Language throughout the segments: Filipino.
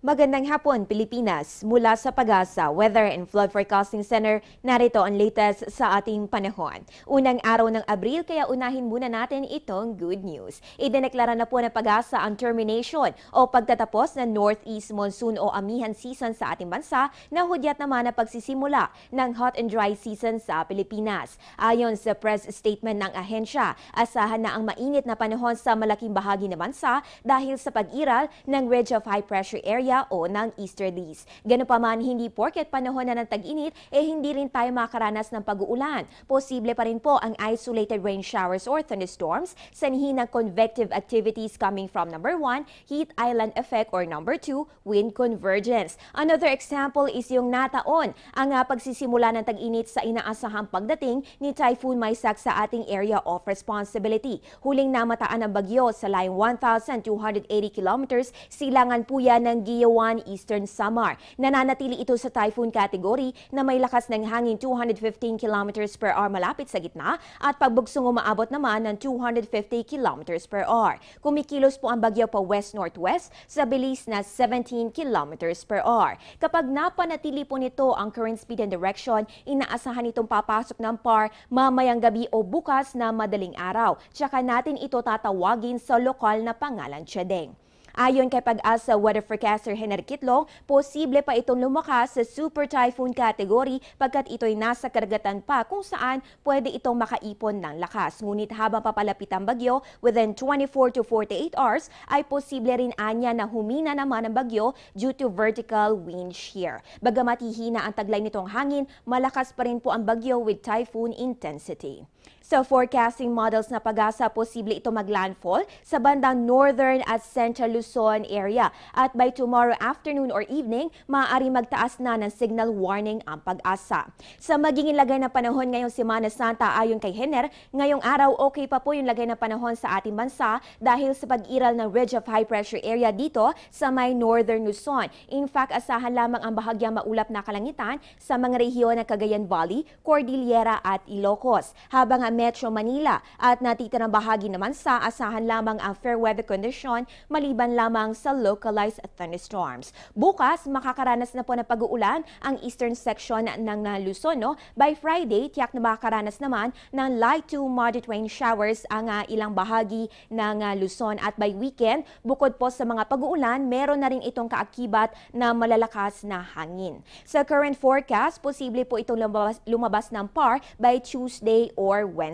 Magandang hapon, Pilipinas. Mula sa Pag-asa Weather and Flood Forecasting Center, narito ang latest sa ating panahon. Unang araw ng Abril, kaya unahin muna natin itong good news. Idineklara na po ng Pag-asa ang termination o pagtatapos ng Northeast Monsoon o amihan season sa ating bansa na hudyat naman na pagsisimula ng hot and dry season sa Pilipinas. Ayon sa press statement ng ahensya, asahan na ang mainit na panahon sa malaking bahagi ng bansa dahil sa pag-iral ng ridge of high pressure area o ng easterlies. Ganun pa man, hindi porket panahon na ng tag-init, hindi rin tayo makaranas ng pag-uulan. Posible pa rin po ang isolated rain showers or thunderstorms, sanhi ng convective activities coming from number 1, heat island effect, or number 2, wind convergence. Another example is yung nataon, ang pagsisimula ng tag-init sa inaasahang pagdating ni Typhoon Maisak sa ating area of responsibility. Huling namataan ng bagyo sa layong 1,280 kilometers, silangan po yan ng Giowan, Eastern Samar. Nananatili ito sa typhoon category na may lakas ng hangin 215 kilometers per hour malapit sa gitna at pagbugsong umaabot naman ng 250 kilometers per hour. Kumikilos po ang bagyo pa west-northwest sa bilis na 17 kilometers per hour. Kapag napanatili po nito ang current speed and direction, inaasahan itong papasok ng PAR mamayang gabi o bukas na madaling araw. Tsaka natin ito tatawagin sa lokal na pangalan Chedeng. Ayon kay Pag-asa weather forecaster Henry Kitlong, posible pa itong lumakas sa super typhoon category pagkat ito'y nasa karagatan pa kung saan pwede itong makaipon ng lakas. Ngunit habang papalapit ang bagyo, within 24 to 48 hours, ay posible rin anya na humina naman ang bagyo due to vertical wind shear. Bagamat hihina ang taglay nitong hangin, malakas pa rin po ang bagyo with typhoon intensity. Sa forecasting models na Pag-asa, posible ito maglandfall sa bandang northern at central Luzon area. At by tomorrow afternoon or evening, maaari magtaas na ng signal warning ang Pag-asa. Sa magiging lagay ng panahon ngayong Semana Santa, ayon kay Hener, ngayong araw okay pa po yung lagay ng panahon sa ating bansa dahil sa pag-iral ng ridge of high pressure area dito sa may northern Luzon. In fact, asahan lamang ang bahagyang maulap na kalangitan sa mga rehiyon ng Cagayan Valley, Cordillera at Ilocos. Habang ang Metro Manila at natitirang bahagi naman sa asahan lamang ang fair weather condition maliban lamang sa localized thunderstorms. Bukas, makakaranas na po ng pag-uulan ang eastern section ng Luzon. By Friday, tiyak na makakaranas naman ng light to moderate rain showers ang ilang bahagi ng Luzon. At by weekend, bukod po sa mga pag-uulan, meron na rin itong kaakibat na malalakas na hangin. Sa current forecast, posible po itong lumabas ng PAR by Tuesday or Wednesday.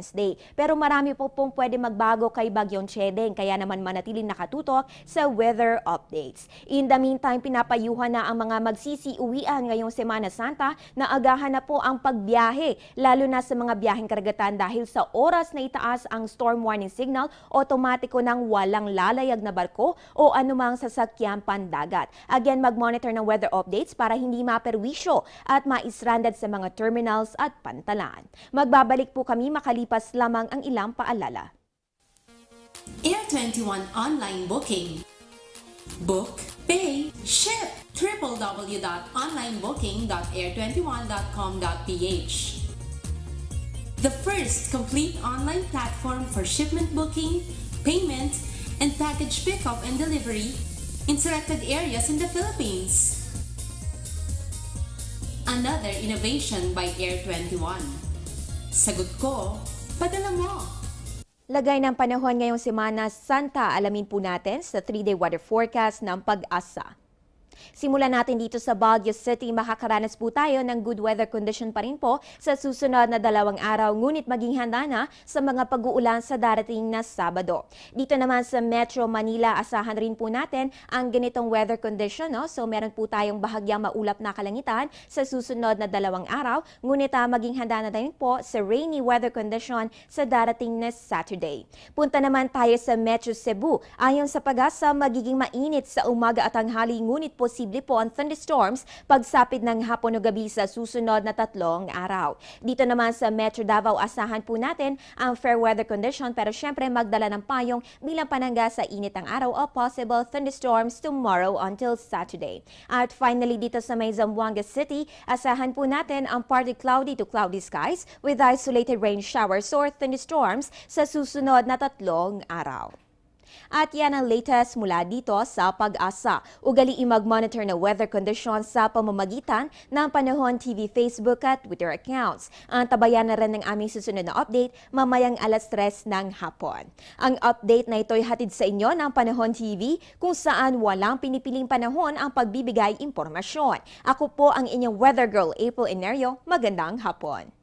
Pero marami po pong pwede magbago kay Bagyong Chedeng, kaya naman manatiling nakatutok sa weather updates. In the meantime, pinapayuhan na ang mga magsisiuwian ngayong Semana Santa na agahan na po ang pagbiyahe, lalo na sa mga biyaheng karagatan dahil sa oras na itaas ang storm warning signal, otomatiko nang walang lalayag na barko o anumang sasakyan pandagat. Again, mag-monitor ng weather updates para hindi maperwisyo at ma-stranded sa mga terminals at pantalan. Magbabalik po kami makalipas lamang ang ilang paalala. Air 21 online booking. Book, pay, ship. www.onlinebooking.air21.com.ph. The first complete online platform for shipment booking, payment, and package pickup and delivery in selected areas in the Philippines. Another innovation by Air 21. Sagot ko, padala mo! Lagay ng panahon ngayong Semana Santa, alamin po natin sa 3-day weather forecast ng Pag-asa. Simulan natin dito sa Baguio City. Makakaranas po tayo ng good weather condition pa rin po sa susunod na 2 araw. Ngunit maging handa na sa mga pag-uulan sa darating na Sabado. Dito naman sa Metro Manila, asahan rin po natin ang ganitong weather condition. So meron po tayong bahagyang maulap na kalangitan sa susunod na 2 araw. Ngunit maging handa na din po sa rainy weather condition sa darating na Saturday. Punta naman tayo sa Metro Cebu. Ayon sa Pag-asa, magiging mainit sa umaga at tanghali. Ngunit posible po ang thunderstorms pagsapit ng hapon o gabi sa susunod na 3 araw. Dito naman sa Metro Davao, asahan po natin ang fair weather condition pero syempre magdala ng payong bilang panangga sa init ng araw o possible thunderstorms tomorrow until Saturday. At finally dito sa may Zamboanga City, asahan po natin ang partly cloudy to cloudy skies with isolated rain showers or thunderstorms sa susunod na 3 araw. At yan ang latest mula dito sa Pag-asa. Ugaliin mag-monitor na weather conditions sa pamamagitan ng Panahon TV Facebook at Twitter accounts. Ang tabayan na rin ng aming susunod na update mamayang 3:00 ng hapon. Ang update na ito'y hatid sa inyo ng Panahon TV kung saan walang pinipiling panahon ang pagbibigay impormasyon. Ako po ang inyong weather girl, April Enerio. Magandang hapon.